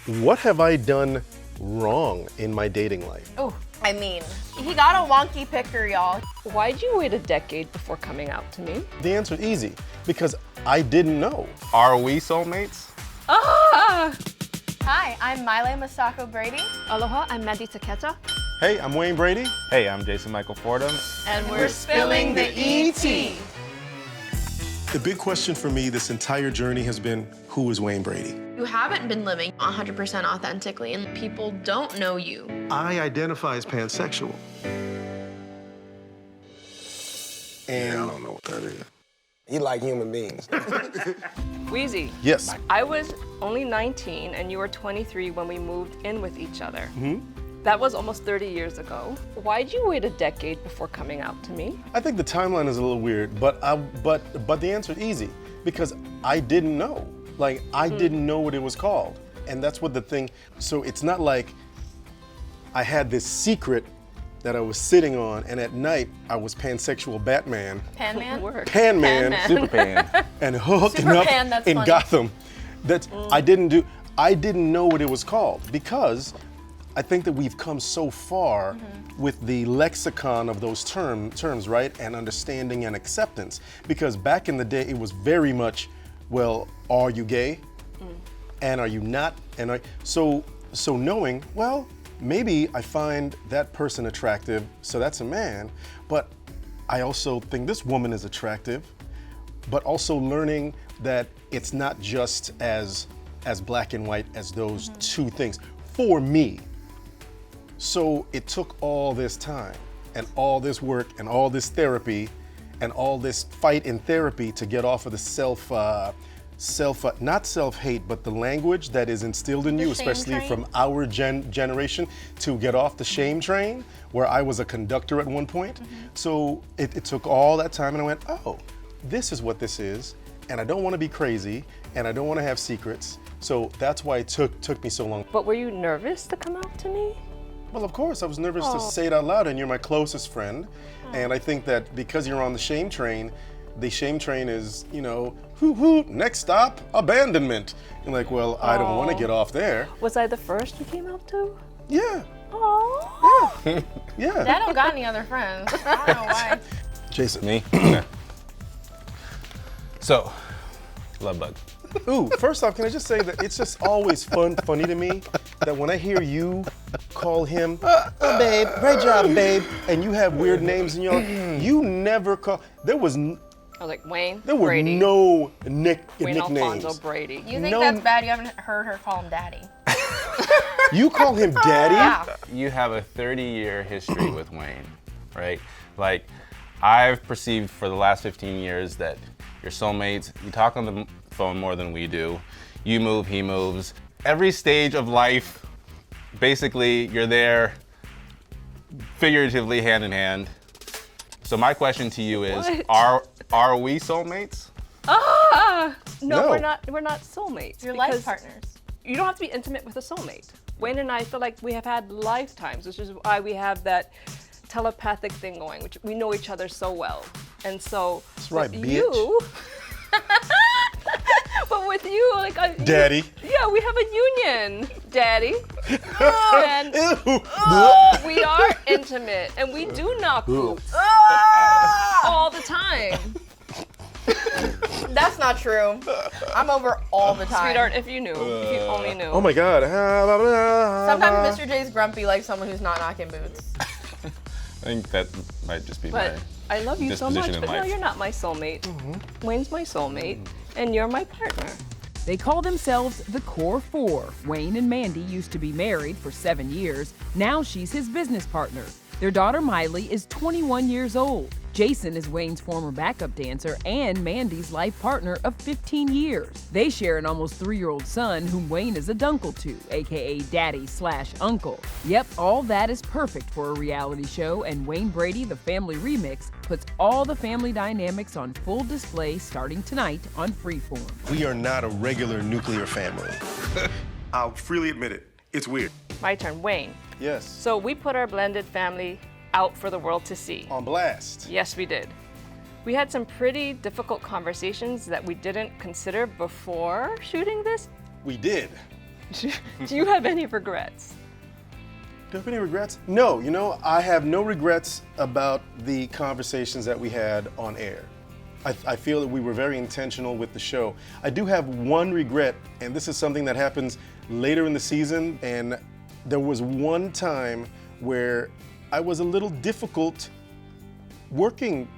What have I done wrong in my dating life? Oh, I mean, he got a wonky picker, y'all. Why'd you wait a decade before coming out to me? The answer is easy, because I didn't know. Are we soulmates? Ah! Hi, I'm Miley Brady. Aloha, I'm Mandy Taketa. Hey, I'm Wayne Brady. Hey, I'm Jason Michael Fordham. And we're spilling the ET. The big question for me this entire journey has been, who is Wayne Brady? You haven't been living 100% authentically, and people don't know you. I identify as pansexual. And I don't know what that is. You like human beings. Wheezy. yes, I was only 19 and you were 23 when we moved in with each other. Mm-hmm. That was almost 30 years ago. Why'd you wait a decade before coming out to me? I think the timeline is a little weird, but the answer is easy, because I didn't know. Like, I didn't know what it was called. And that's what the thing, so it's not like I had this secret that I was sitting on, and at night I was pansexual Batman, Pan Man? Word. Pan Man, Superpan. and hooking Superpan, up that's in funny. Gotham. I didn't know what it was called, because I think that we've come so far with the lexicon of those terms, right? And understanding and acceptance. Because back in the day, it was very much, well, are you gay? And are you not? And so knowing, well, maybe I find that person attractive, so that's a man, but I also think this woman is attractive, but also learning that it's not just as black and white as those two things for me. So it took all this time and all this work and all this therapy and all this fight in therapy to get off of the not self-hate, but the language that is instilled in you, shame especially train? from our generation, to get off the shame train, where I was a conductor at one point. So it took all that time, and I went, oh, this is what this is, and I don't want to be crazy, and I don't want to have secrets. So that's why it took me so long. But were you nervous to come out to me? Well, of course, I was nervous to say it out loud, and you're my closest friend. And I think that because you're on the shame train is, hoo, next stop, abandonment. And like, well, I don't want to get off there. Was I the first you came out to? Yeah, Oh. yeah. I don't got any other friends. I don't know why. Jason. Me? So, love bug. Ooh, first off, can I just say that it's just always funny to me that when I hear you call him, oh babe, great job, babe, and you have weird names in you never call, I was like, Wayne there were Brady. no Wayne nicknames. Alfonso Brady. You think No. that's bad? You haven't heard her call him daddy. You call him daddy? Yeah. You have a 30-year history with Wayne, right? Like, I've perceived for the last 15 years that you're soulmates. You talk on the phone more than we do. You move, he moves. Every stage of life, basically, you're there figuratively hand in hand. So my question to you is, What? are we soulmates? No, No. we're not soulmates. You're life because partners. You don't have to be intimate with a soulmate. Wayne and I feel like we have had lifetimes, which is why we have that telepathic thing going, which we know each other so well. And so That's right, with bitch. you, but with you, like Daddy. yeah, we have a union, Daddy. And Ew. we are intimate, and we do knock boots all the time. That's not true. I'm over all the time. Sweetheart, if you only knew. Oh my God. Sometimes Mr. J's grumpy like someone who's not knocking boots. I think that might just be But my I love you so much, disposition in but no, life. you're not my soulmate. Wayne's my soulmate, and you're my partner. They call themselves the Core Four. Wayne and Mandy used to be married for 7 years. Now she's his business partner. Their daughter Miley is 21 years old. Jason is Wayne's former backup dancer and Mandy's life partner of 15 years. They share an almost 3-year-old son whom Wayne is a dunkle to, aka daddy/uncle. Yep, all that is perfect for a reality show, and Wayne Brady, the Family Remix, puts all the family dynamics on full display starting tonight on Freeform. We are not a regular nuclear family. I'll freely admit it. It's weird. My turn, Wayne. Yes. So we put our blended family out for the world to see. On blast. Yes, we did. We had some pretty difficult conversations that we didn't consider before shooting this. We did. Do you have any regrets? Do you have any regrets? No, you know, I have no regrets about the conversations that we had on air. I feel that we were very intentional with the show. I do have one regret, and this is something that happens later in the season, and there was one time where I was a little difficult working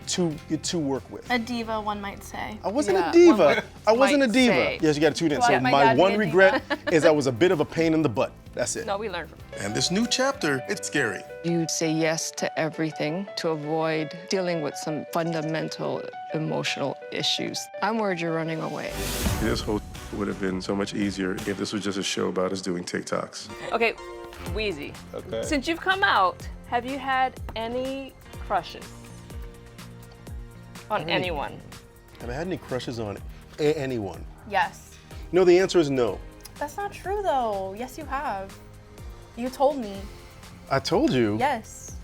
to work with. A diva, one might say. I wasn't Yeah, a diva. one I wasn't a might diva. say. Yes, you got to tune in. Well, So my my dad one being a regret is I was a bit of a pain in the butt. That's it. No, we learned from And this new chapter, it's scary. You say yes to everything to avoid dealing with some fundamental emotional issues. I'm worried you're running away. This whole would have been so much easier if this was just a show about us doing TikToks. Okay, Wheezy. Okay. Since you've come out, have you had any crushes on anyone? Have I had any crushes on anyone? Yes. No, the answer is no. That's not true though. Yes, you have. You told me. I told you. Yes.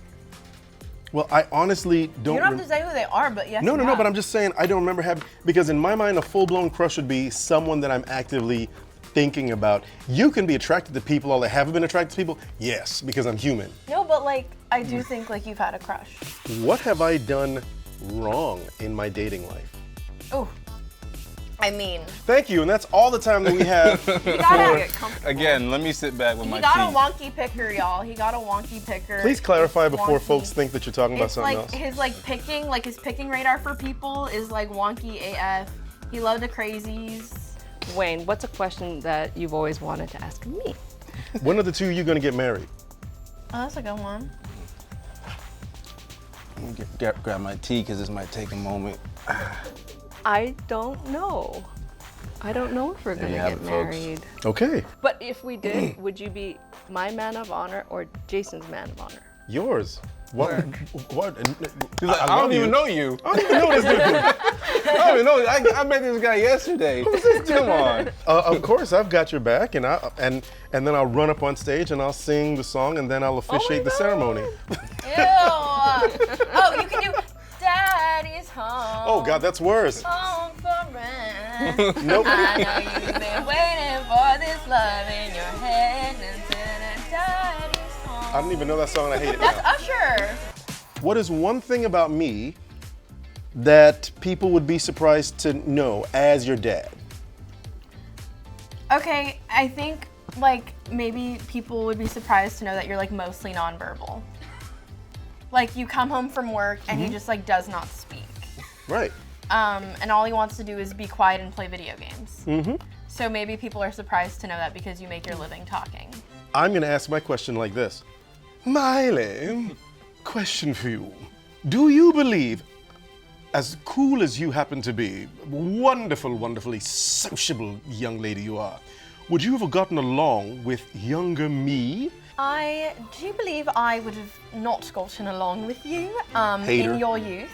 Well, I honestly don't. You don't have to say who they are, but yes. No, you no, no. have. But I'm just saying I don't remember having, because in my mind a full-blown crush would be someone that I'm actively thinking about. You can be attracted to people, although I haven't been attracted to people. Yes, because I'm human. No, but like I do think like you've had a crush. What have I done wrong in my dating life? Oh. I mean, Thank you, and that's all the time that we have. he got Get comfortable. Again, let me sit back with my He got a teeth. wonky picker, y'all. He got a wonky picker. Please clarify It's before wonky. folks think that you're talking about It's something like else. his his picking radar for people is like wonky AF. He loved the crazies. Wayne, what's a question that you've always wanted to ask me? When are the two of you gonna get married? Oh, that's a good one. Let me grab my tea because this might take a moment. I don't know. I don't know if we're There gonna you have get it, folks. married. Okay, But if we did, would you be my man of honor or Jason's man of honor? yours. What? What? He's like, I don't even know you. I don't even know this dude. I don't even know. I met this guy yesterday. Come on. Of course, I've got your back, and and then I'll run up on stage and I'll sing the song, and then I'll officiate the ceremony. Ew. Oh, you can do Daddy's home. Oh God, that's worse. Home for rent. Nope. I know you've been waiting for this love in your head until Daddy's home. I don't even know that song, and I hate it That's now. Usher. What is one thing about me that people would be surprised to know as your dad? Okay, I think like maybe people would be surprised to know that you're like mostly nonverbal. Like you come home from work and he just like does not speak. Right. And all he wants to do is be quiet and play video games. Mm-hmm. So maybe people are surprised to know that because you make your living talking. I'm gonna ask my question like this. Miley, question for you. Do you believe, as cool as you happen to be, wonderful, wonderfully sociable young lady you are, would you have gotten along with younger me? I do believe I would have not gotten along with you Hater. in your youth,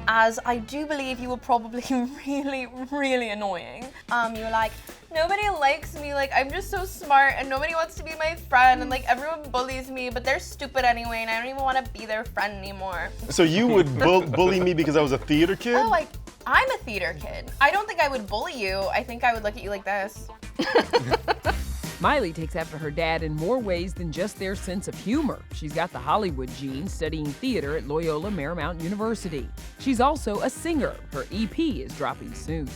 as I do believe you were probably really, really annoying. You were like, nobody likes me, like I'm just so smart and nobody wants to be my friend and like everyone bullies me, but they're stupid anyway and I don't even want to be their friend anymore. So you would bully me because I was a theater kid? Oh, like, I'm a theater kid. I don't think I would bully you. I think I would look at you like this. Miley takes after her dad in more ways than just their sense of humor. She's got the Hollywood gene, studying theater at Loyola Marymount University. She's also a singer. Her EP is dropping soon.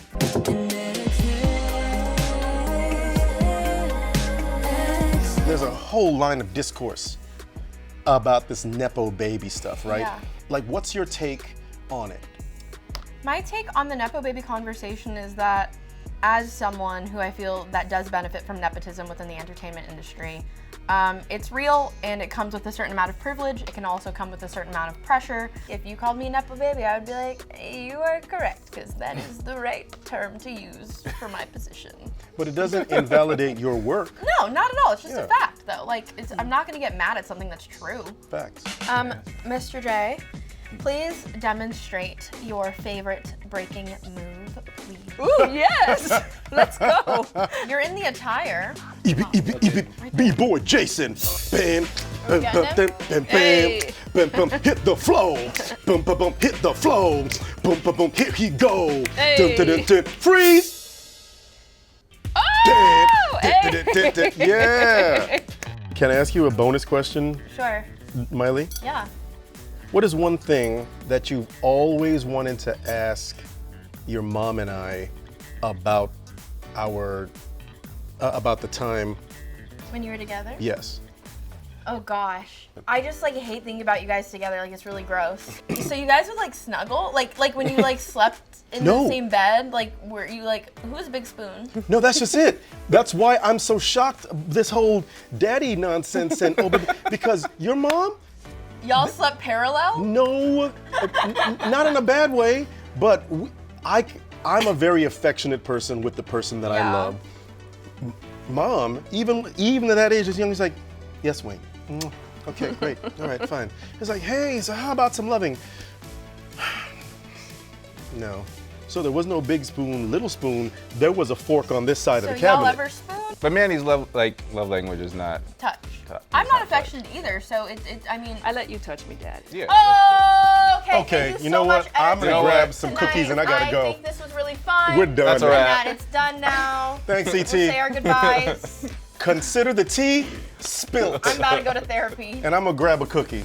There's a whole line of discourse about this Nepo Baby stuff, right? Yeah. Like, what's your take on it? My take on the Nepo Baby conversation is that as someone who I feel that does benefit from nepotism within the entertainment industry, it's real and it comes with a certain amount of privilege. It can also come with a certain amount of pressure. If you called me Nepo Baby, I would be like, you are correct, because that is the right term to use for my position. But it doesn't invalidate your work. No, not at all. It's just Yeah. a fact, though. Like, I'm not gonna get mad at something that's true. Facts. Mr. J, please demonstrate your favorite breaking move, please. Ooh, yes! Let's go. You're in the attire. B-boy Jason. Bam, bam, Got bam, him? bam, bam, Hey. bam, bam, hit the flow. Bum, bum, bum, hit the flow. Bum, bum, bum, here he go. Hey. Dun, dun, dun, dun. Freeze. Yeah. Can I ask you a bonus question, Sure. Miley? Yeah. What is one thing that you've always wanted to ask your mom and I about about the time? When you were together? Yes. Oh gosh. I just like hate thinking about you guys together. Like it's really gross. So you guys would like snuggle? Like when you like slept in No. the same bed? Like were you like, who's Big Spoon? No, that's just it. That's why I'm so shocked. This whole daddy nonsense and because your mom. Y'all slept parallel? No, not in a bad way, but I'm a very affectionate person with the person that I love. Mom, even at that age, as young, he's like, yes, Wayne. Okay, great. All right, fine. He's like, hey, so how about some loving? No. So there was no big spoon, little spoon. There was a fork on this side of the So cabinet. y'all ever spoon? But Mandy's love language is not Touch. touch. I'm It's not touch. affectionate either, so I mean. I let you touch me, Daddy. Yeah. Oh, okay. Okay, Thank you know so what? much, I'm Ed, gonna for grab this some tonight. cookies and I gotta go. I think this was really fun. We're done. That's a And wrap. that it's done now. Thanks, We'll ET. say our goodbyes. Consider the tea spilt. I'm about to go to therapy. And I'm gonna grab a cookie.